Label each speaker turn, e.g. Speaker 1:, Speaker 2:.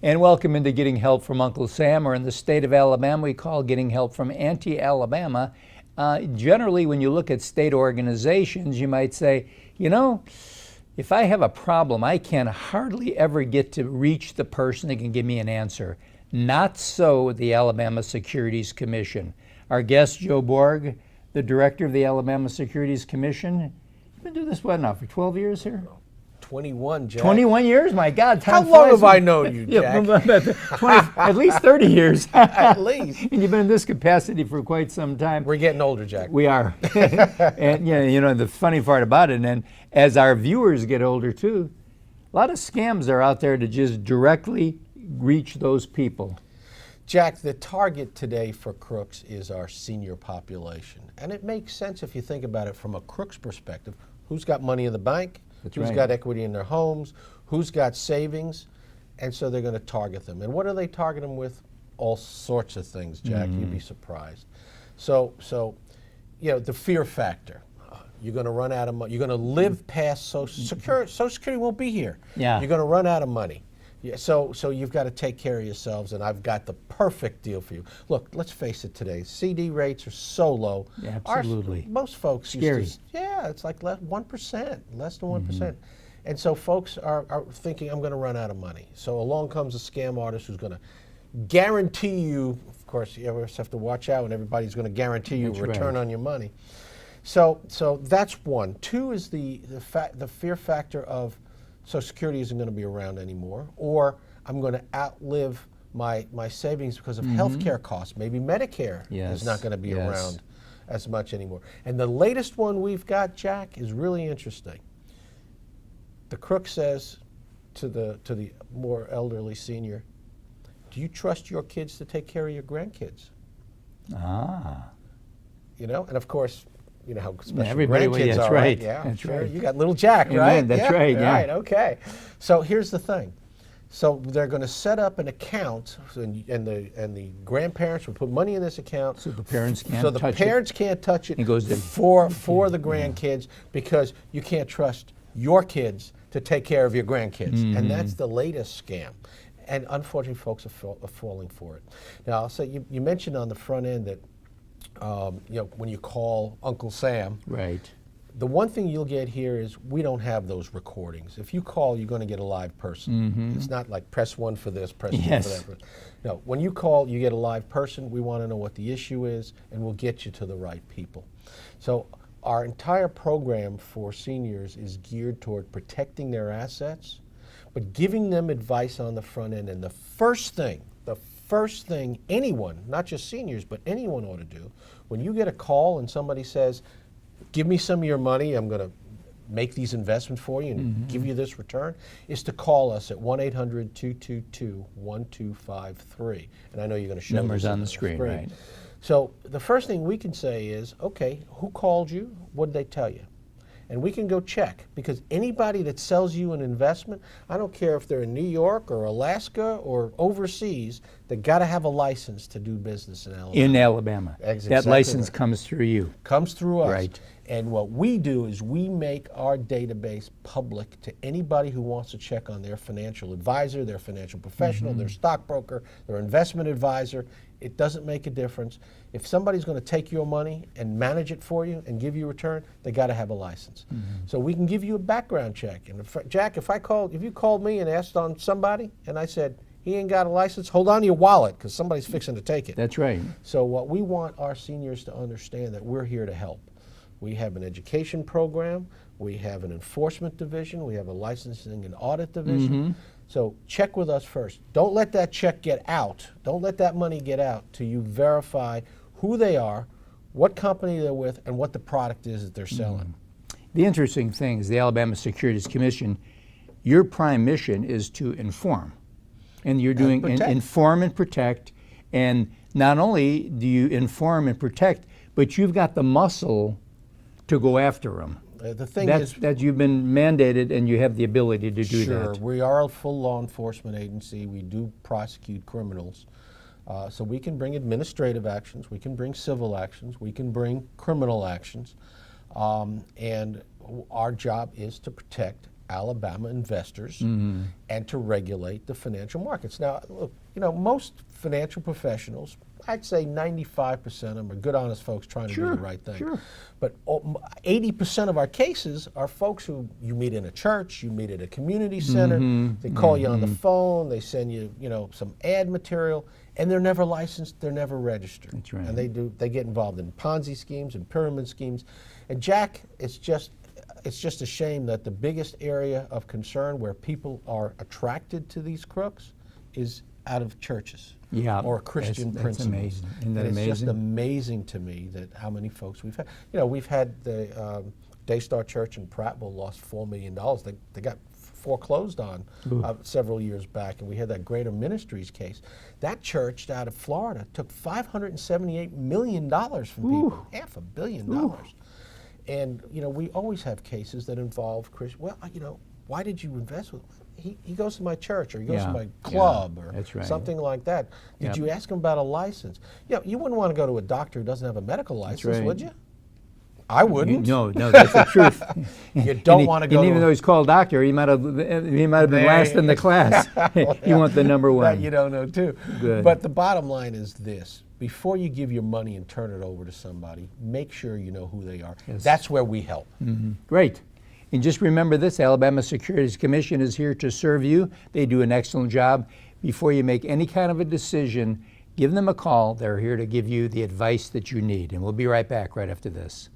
Speaker 1: And welcome into Getting Help from Uncle Sam, or in the state of Alabama, we call Getting Help from Auntie Alabama. Generally, when you look at state organizations, you might say, you know, if I have a problem, I can hardly ever get to reach the person that can give me an answer. Not so with the Alabama Securities Commission. Our guest, Joe Borg, the director of the Alabama Securities Commission. You've been doing this, what now, for 12 years here?
Speaker 2: 21, Jack.
Speaker 1: 21 years? My God, time
Speaker 2: How
Speaker 1: flies.
Speaker 2: long have I known you, Jack?
Speaker 1: At least 30 years.
Speaker 2: At least.
Speaker 1: And you've been in this capacity for quite some time.
Speaker 2: We're getting older, Jack.
Speaker 1: We are. And you know, the funny part about it, and as our viewers get older too, a lot of scams are out there to just directly reach those people.
Speaker 2: Jack, the target today for crooks is our senior population. And it makes sense if you think about it from a crook's perspective. Who's got money in the bank? Who's got equity in their homes? Who's got savings? And so they're going to target them. And what do they target them with? All sorts of things, Jack. You'd be surprised. So you know, the fear factor. You're going to run out of money. You're going to live past Social Security. Social Security won't be here.
Speaker 1: Yeah.
Speaker 2: You're going to run out of money. Yeah, so you've got to take care of yourselves, and I've got the perfect deal for you. Look, let's face it today. CD rates are so low.
Speaker 1: Yeah, absolutely.
Speaker 2: Most folks
Speaker 1: Scary.
Speaker 2: used to, yeah, it's like 1%, less than 1%. And so folks are thinking, I'm going to run out of money. So along comes a scam artist who's going to guarantee you, of course, you always have to watch out, and everybody's going to guarantee you a return on your money. So that's one. Two is the fear factor of Social Security isn't going to be around anymore, or I'm going to outlive my savings because of health care costs. Maybe Medicare is not going to be around as much anymore. And the latest one we've got, Jack, is really interesting. The crook says to the more elderly senior, do you trust your kids to take care of your grandkids?
Speaker 1: Ah.
Speaker 2: You know, and of course, you know how special
Speaker 1: everybody,
Speaker 2: grandkids
Speaker 1: that's
Speaker 2: are,
Speaker 1: right?
Speaker 2: Yeah,
Speaker 1: that's
Speaker 2: sure.
Speaker 1: right.
Speaker 2: You got little Jack,
Speaker 1: Amen,
Speaker 2: right?
Speaker 1: That's right, yeah.
Speaker 2: Right, okay. So here's the thing. So they're going to set up an account, and the grandparents will put money in this account.
Speaker 1: So the parents can't
Speaker 2: So the
Speaker 1: touch
Speaker 2: parents can't touch it.
Speaker 1: It goes to
Speaker 2: for the grandkids because you can't trust your kids to take care of your grandkids, and that's the latest scam. And unfortunately, folks are falling for it. Now, I'll say you mentioned on the front end that. You know, when you call Uncle Sam,
Speaker 1: right.
Speaker 2: The one thing you'll get here is we don't have those recordings. If you call, you're going to get a live person. It's not like press 1 for this, press 2 for that. No, when you call, you get a live person. We want to know what the issue is, and we'll get you to the right people. So our entire program for seniors is geared toward protecting their assets, but giving them advice on the front end. And the first thing anyone, not just seniors, but anyone ought to do, when you get a call and somebody says, give me some of your money, I'm going to make these investments for you and give you this return, is to call us at 1-800-222-1253. And I know you're going to show
Speaker 1: numbers on the screen, right?
Speaker 2: So the first thing we can say is, okay, who called you? What did they tell you? And we can go check, because anybody that sells you an investment, I don't care if they're in New York or Alaska or overseas, they got to have a license to do business in Alabama.
Speaker 1: In Alabama. That license comes through you.
Speaker 2: Comes through us.
Speaker 1: Right.
Speaker 2: And what we do is we make our database public to anybody who wants to check on their financial advisor, their financial professional, their stockbroker, their investment advisor. It doesn't make a difference. If somebody's going to take your money and manage it for you and give you a return, they got to have a license. So we can give you a background check. And Jack, if you called me and asked on somebody and I said, he ain't got a license, hold on to your wallet because somebody's fixing to take it.
Speaker 1: That's right.
Speaker 2: So what we want our seniors to understand that we're here to help. We have an education program, we have an enforcement division, we have a licensing and audit division. So check with us first. Don't let that check get out. Don't let that money get out till you verify who they are, what company they're with, and what the product is that they're selling.
Speaker 1: The interesting thing is the Alabama Securities Commission, your prime mission is to inform. And you're doing inform and protect. And not only do you inform and protect, but you've got the muscle to go after them.
Speaker 2: The thing is
Speaker 1: that you've been mandated and you have the ability to do that.
Speaker 2: Sure, we are a full law enforcement agency. We do prosecute criminals. So we can bring administrative actions, we can bring civil actions, we can bring criminal actions. And our job is to protect Alabama investors and to regulate the financial markets. Now, look, most financial professionals, I'd say 95% of them are good, honest folks trying to do the right thing.
Speaker 1: Sure.
Speaker 2: But 80% of our cases are folks who you meet in a church, you meet at a community center, they call you on the phone, they send you, some ad material, and they're never licensed, they're never registered.
Speaker 1: That's right.
Speaker 2: And they get involved in Ponzi schemes and pyramid schemes. And Jack, it's just a shame that the biggest area of concern where people are attracted to these crooks is out of churches or Christian principles.
Speaker 1: That's amazing. Isn't that
Speaker 2: and
Speaker 1: amazing?
Speaker 2: It's just amazing to me that how many folks we've had. We've had the Daystar Church in Prattville lost $4 million. They got foreclosed on several years back, and we had that Greater Ministries case. That church out of Florida took $578 million from people, $500 million. And we always have cases that involve Christian. Well, why did you invest with? He goes to my church, or he goes to my club, or something like that. Did you ask him about a license? You wouldn't want to go to a doctor who doesn't have a medical license, would you? I wouldn't.
Speaker 1: No, that's the truth.
Speaker 2: You don't want to go.
Speaker 1: And even though he's called doctor, he might have been last in the class. You want the number one.
Speaker 2: That you don't know too.
Speaker 1: Good.
Speaker 2: But the bottom line is this: before you give your money and turn it over to somebody, make sure you know who they are.
Speaker 1: Yes.
Speaker 2: That's where we help.
Speaker 1: Great. And just remember this, Alabama Securities Commission is here to serve you. They do an excellent job. Before you make any kind of a decision, give them a call. They're here to give you the advice that you need. And we'll be right back right after this.